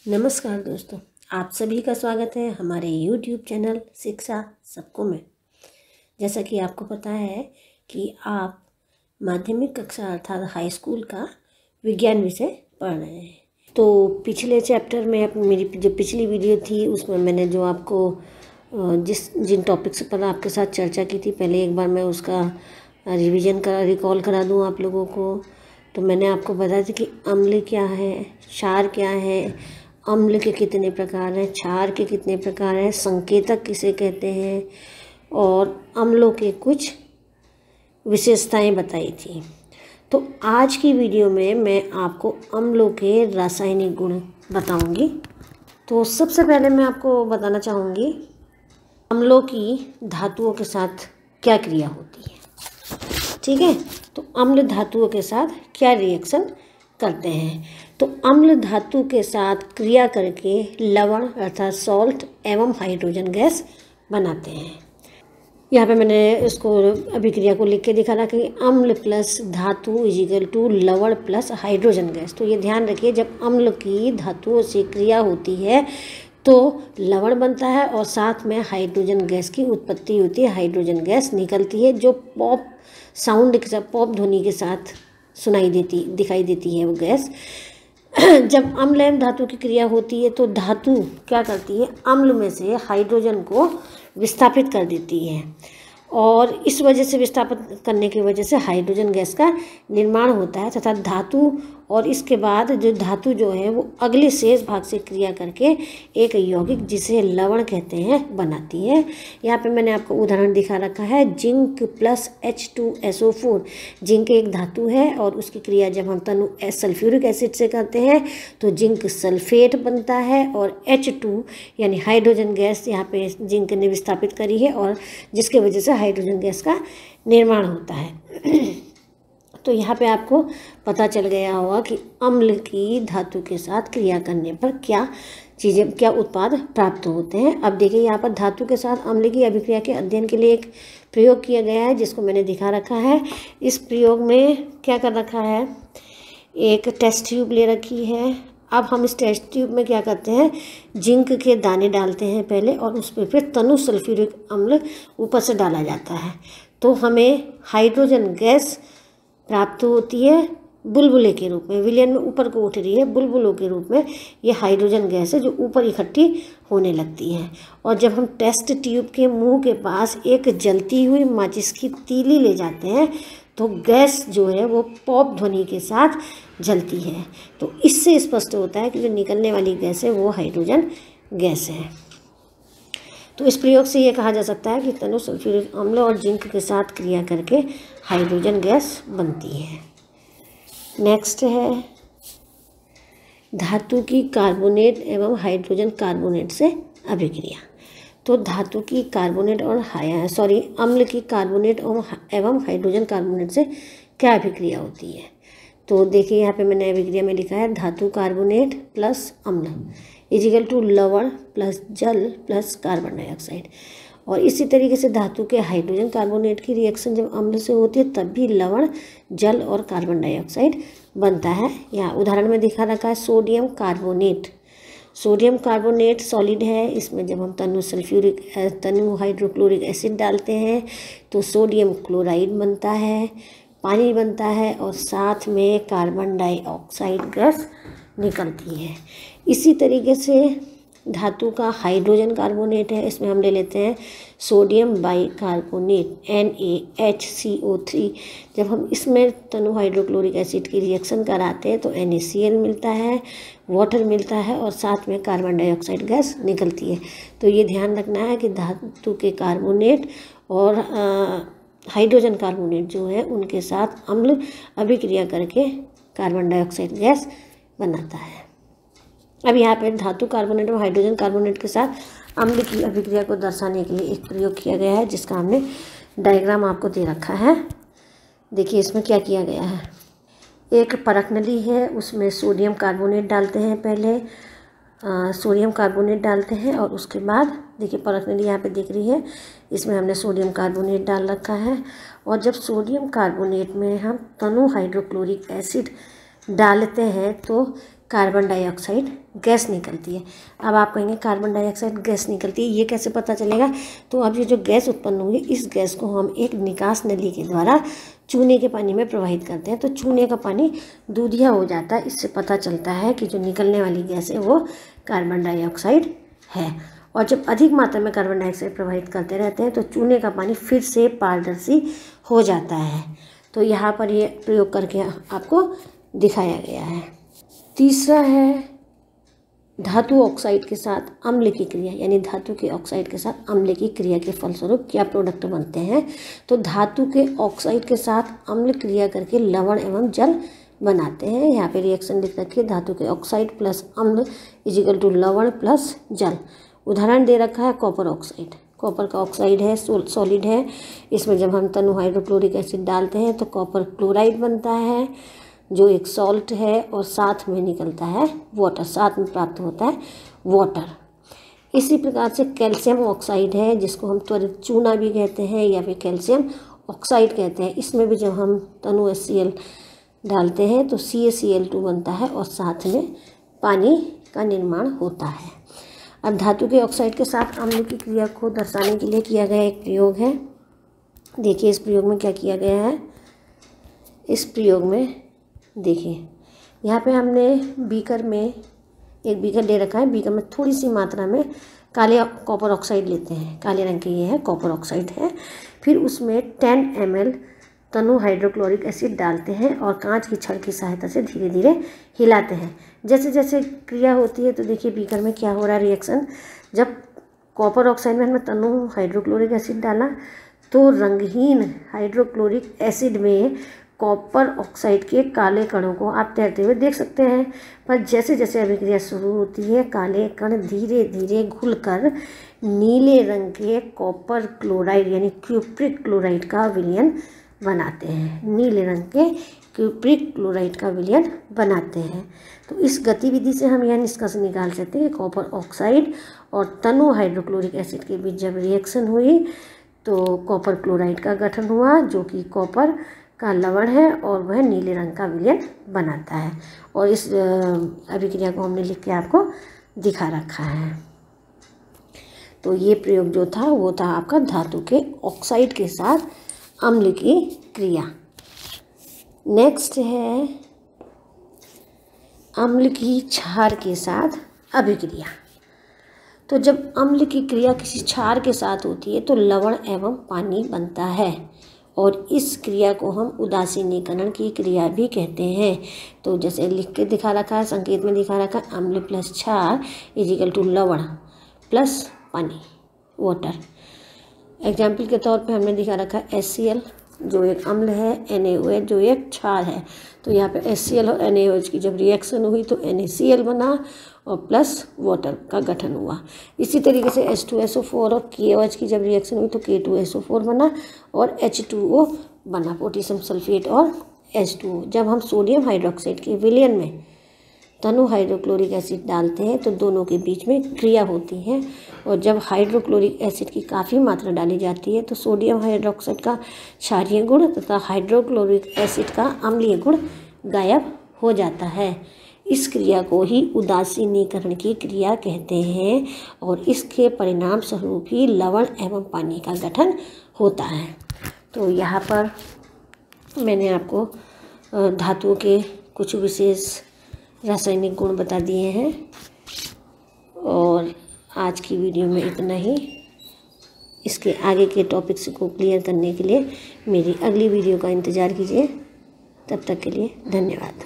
नमस्कार दोस्तों, आप सभी का स्वागत है हमारे YouTube चैनल शिक्षा सबको में। जैसा कि आपको पता है कि आप माध्यमिक कक्षा अर्थात हाई स्कूल का विज्ञान विषय पढ़ रहे हैं। तो पिछले चैप्टर में मेरी जो पिछली वीडियो थी उसमें मैंने जो आपको जिन टॉपिक्स पर आपके साथ चर्चा की थी, पहले एक बार मैं उसका रिकॉल करा दूँ आप लोगों को। तो मैंने आपको बताया था कि अम्ल क्या है, क्षार क्या है, अम्ल के कितने प्रकार हैं, क्षार के कितने प्रकार हैं, संकेतक किसे कहते हैं और अम्लों के कुछ विशेषताएं बताई थी। तो आज की वीडियो में मैं आपको अम्लों के रासायनिक गुण बताऊंगी। तो सबसे पहले मैं आपको बताना चाहूँगी अम्लों की धातुओं के साथ क्या क्रिया होती है। ठीक है, तो अम्ल धातुओं के साथ क्या रिएक्शन करते हैं। तो अम्ल धातु के साथ क्रिया करके लवण अर्थात सॉल्ट एवं हाइड्रोजन गैस बनाते हैं। यहाँ पे मैंने इसको अभिक्रिया को लिख के दिखा रहा कि अम्ल प्लस धातु इजिकल टू लवण प्लस हाइड्रोजन गैस। तो ये ध्यान रखिए, जब अम्ल की धातुओं से क्रिया होती है तो लवण बनता है और साथ में हाइड्रोजन गैस की उत्पत्ति होती है, हाइड्रोजन गैस निकलती है जो पॉप साउंड के साथ, पॉप ध्वनि के साथ दिखाई देती है वो गैस। जब अम्ल एवं धातु की क्रिया होती है तो धातु क्या करती है, अम्ल में से हाइड्रोजन को विस्थापित कर देती है और इस वजह से विस्थापित करने की वजह से हाइड्रोजन गैस का निर्माण होता है तथा धातु और इसके बाद जो धातु जो है वो अगले शेष भाग से क्रिया करके एक यौगिक जिसे लवण कहते हैं बनाती है। यहाँ पे मैंने आपको उदाहरण दिखा रखा है, जिंक प्लस H2SO4। जिंक एक धातु है और उसकी क्रिया जब हम तनु सल्फ्यूरिक एसिड से करते हैं तो जिंक सल्फेट बनता है और H2 यानी हाइड्रोजन गैस यहाँ पे जिंक ने विस्थापित करी है और जिसके वजह से हाइड्रोजन गैस का निर्माण होता है। तो यहाँ पे आपको पता चल गया होगा कि अम्ल की धातु के साथ क्रिया करने पर क्या उत्पाद प्राप्त होते हैं। अब देखिए, यहाँ पर धातु के साथ अम्ल की अभिक्रिया के अध्ययन के लिए एक प्रयोग किया गया है जिसको मैंने दिखा रखा है। इस प्रयोग में क्या कर रखा है, एक टेस्ट ट्यूब ले रखी है। अब हम इस टेस्ट ट्यूब में क्या करते हैं, जिंक के दाने डालते हैं पहले और उस पर फिर तनु सल्फ्यूरिक अम्ल ऊपर से डाला जाता है। तो हमें हाइड्रोजन गैस प्राप्त होती है बुलबुले के रूप में, विलयन में ऊपर को उठ रही है, बुलबुलों के रूप में ये हाइड्रोजन गैस है जो ऊपर इकट्ठी होने लगती है। और जब हम टेस्ट ट्यूब के मुंह के पास एक जलती हुई माचिस की तीली ले जाते हैं तो गैस जो है वो पॉप ध्वनि के साथ जलती है। तो इससे स्पष्ट होता है कि जो निकलने वाली गैस है वो हाइड्रोजन गैस है। तो इस प्रयोग से ये कहा जा सकता है कि तनु सल्फ्यूरिक अम्ल और जिंक के साथ क्रिया करके हाइड्रोजन गैस बनती है। नेक्स्ट है धातु की कार्बोनेट एवं हाइड्रोजन कार्बोनेट से अभिक्रिया। तो धातु की कार्बोनेट और अम्ल की कार्बोनेट एवं हाइड्रोजन कार्बोनेट से क्या अभिक्रिया होती है। तो देखिए, यहाँ पे मैंने अभिक्रिया में लिखा है धातु कार्बोनेट प्लस अम्ल इजिकल टू लवण प्लस जल प्लस कार्बन डाइऑक्साइड। और इसी तरीके से धातु के हाइड्रोजन कार्बोनेट की रिएक्शन जब अम्ल से होती है तब भी लवण, जल और कार्बन डाइऑक्साइड बनता है। यहाँ उदाहरण में दिखा रखा है sodium carbonate. Sodium carbonate solid है, इसमें जब हम तनु हाइड्रोक्लोरिक एसिड डालते हैं तो सोडियम क्लोराइड बनता है, पानी बनता है और साथ में कार्बन डाइऑक्साइड गैस निकलती है। इसी तरीके से धातु का हाइड्रोजन कार्बोनेट है, इसमें हम ले लेते हैं सोडियम बाइकार्बोनेट NaHCO3। जब हम इसमें तनु हाइड्रोक्लोरिक एसिड की रिएक्शन कराते हैं तो NaCl मिलता है, वाटर मिलता है और साथ में कार्बन डाइऑक्साइड गैस निकलती है। तो ये ध्यान रखना है कि धातु के कार्बोनेट और हाइड्रोजन कार्बोनेट जो है उनके साथ अम्ल अभिक्रिया करके कार्बन डाइऑक्साइड गैस बनाता है। अब यहाँ पे धातु कार्बोनेट और हाइड्रोजन कार्बोनेट के साथ अम्ल की अभिक्रिया को दर्शाने के लिए एक प्रयोग किया गया है जिसका हमने डायग्राम आपको दे रखा है। देखिए इसमें क्या किया गया है, एक परख नली है, उसमें सोडियम कार्बोनेट डालते हैं पहले, सोडियम कार्बोनेट डालते हैं और उसके बाद देखिए परख नली यहाँ पे दिख रही है, इसमें हमने सोडियम कार्बोनेट डाल रखा है। और जब सोडियम कार्बोनेट में हम तनु हाइड्रोक्लोरिक एसिड डालते हैं तो कार्बन डाइऑक्साइड गैस निकलती है। अब आप कहेंगे कार्बन डाइऑक्साइड गैस निकलती है, ये कैसे पता चलेगा? तो अब ये जो गैस उत्पन्न हुई, इस गैस को हम एक निकास नली के द्वारा चूने के पानी में प्रवाहित करते हैं, तो चूने का पानी दूधिया हो जाता है। इससे पता चलता है कि जो निकलने वाली गैस है वो कार्बन डाइऑक्साइड है। और जब अधिक मात्रा में कार्बन डाइऑक्साइड प्रवाहित करते रहते हैं तो चूने का पानी फिर से पारदर्शी हो जाता है। तो यहाँ पर ये प्रयोग करके आपको दिखाया गया है। तीसरा है धातु ऑक्साइड के साथ अम्ल की क्रिया, यानी धातु के ऑक्साइड के साथ अम्ल की क्रिया के फलस्वरूप क्या प्रोडक्ट बनते हैं। तो धातु के ऑक्साइड के साथ अम्ल क्रिया करके लवण एवं जल बनाते हैं। यहाँ पे रिएक्शन लिख रखिए, धातु के ऑक्साइड प्लस अम्ल इजिकल टू लवण प्लस जल। उदाहरण दे रखा है कॉपर ऑक्साइड। कॉपर का ऑक्साइड है, सॉलिड है, इसमें जब हम तनु हाइड्रोक्लोरिक एसिड डालते हैं तो कॉपर क्लोराइड बनता है जो एक सॉल्ट है, और साथ में निकलता है वाटर, साथ में प्राप्त होता है वाटर। इसी प्रकार से कैल्शियम ऑक्साइड है, जिसको हम त्वरित चूना भी कहते हैं या फिर कैल्शियम ऑक्साइड कहते हैं। इसमें भी जब हम तनु HCl डालते हैं तो CaCl2 बनता है और साथ में पानी का निर्माण होता है। अब धातु के ऑक्साइड के साथ अम्ल की क्रिया को दर्शाने के लिए किया गया एक प्रयोग है। देखिए इस प्रयोग में क्या किया गया है। इस प्रयोग में देखिए यहाँ पे हमने बीकर में एक बीकर ले रखा है, बीकर में थोड़ी सी मात्रा में काले कॉपर ऑक्साइड लेते हैं, काले रंग के ये है कॉपर ऑक्साइड है। फिर उसमें 10 ml तनु हाइड्रोक्लोरिक एसिड डालते हैं और कांच की छड़ की सहायता से धीरे धीरे हिलाते हैं। जैसे जैसे क्रिया होती है तो देखिए बीकर में क्या हो रहा है रिएक्शन। जब कॉपर ऑक्साइड में हमने तनु हाइड्रोक्लोरिक एसिड डाला तो रंगहीन हाइड्रोक्लोरिक एसिड में कॉपर ऑक्साइड के काले कणों को आप तैरते हुए देख सकते हैं। पर जैसे जैसे अभिक्रिया शुरू होती है काले कण धीरे धीरे घुलकर नीले रंग के कॉपर क्लोराइड यानी क्यूप्रिक क्लोराइड का विलयन बनाते हैं। नीले रंग के क्यूप्रिक क्लोराइड का विलयन बनाते हैं। तो इस गतिविधि से हम यह निष्कर्ष निकाल सकते हैं कि कॉपर ऑक्साइड और तनु हाइड्रोक्लोरिक एसिड के बीच जब रिएक्शन हुई तो कॉपर क्लोराइड का गठन हुआ, जो कि कॉपर का लवण है और वह नीले रंग का विलयन बनाता है। और इस अभिक्रिया को हमने लिख के आपको दिखा रखा है। तो ये प्रयोग जो था वो था आपका धातु के ऑक्साइड के साथ अम्ल की क्रिया। नेक्स्ट है अम्ल की क्षार के साथ अभिक्रिया। तो जब अम्ल की क्रिया किसी क्षार के साथ होती है तो लवण एवं पानी बनता है और इस क्रिया को हम उदासीनीकरण की क्रिया भी कहते हैं। तो जैसे लिख के दिखा रखा है, संकेत में दिखा रखा है, अम्ल प्लस क्षार इजिकल टू लवण प्लस पानी वाटर। एग्जाम्पल के तौर पे हमने दिखा रखा है HCl जो एक अम्ल है, NaOH जो एक क्षार है। तो यहाँ पे HCl और NaOH की जब रिएक्शन हुई तो NaCl बना और प्लस वाटर का गठन हुआ। इसी तरीके से H2SO4 और KOH की जब रिएक्शन हुई तो K2SO4 बना और H2O बना, पोटेशियम सल्फेट और H2O। जब हम सोडियम हाइड्रोक्साइड के विलयन में तनु हाइड्रोक्लोरिक एसिड डालते हैं तो दोनों के बीच में क्रिया होती है और जब हाइड्रोक्लोरिक एसिड की काफ़ी मात्रा डाली जाती है तो सोडियम हाइड्रोक्साइड का क्षारीय गुण तथा हाइड्रोक्लोरिक एसिड का अम्लीय गुण गायब हो जाता है। इस क्रिया को ही उदासीनीकरण की क्रिया कहते हैं और इसके परिणाम स्वरूप ही लवण एवं पानी का गठन होता है। तो यहाँ पर मैंने आपको धातुओं के कुछ विशेष रासायनिक गुण बता दिए हैं और आज की वीडियो में इतना ही। इसके आगे के टॉपिक्स को क्लियर करने के लिए मेरी अगली वीडियो का इंतज़ार कीजिए। तब तक के लिए धन्यवाद।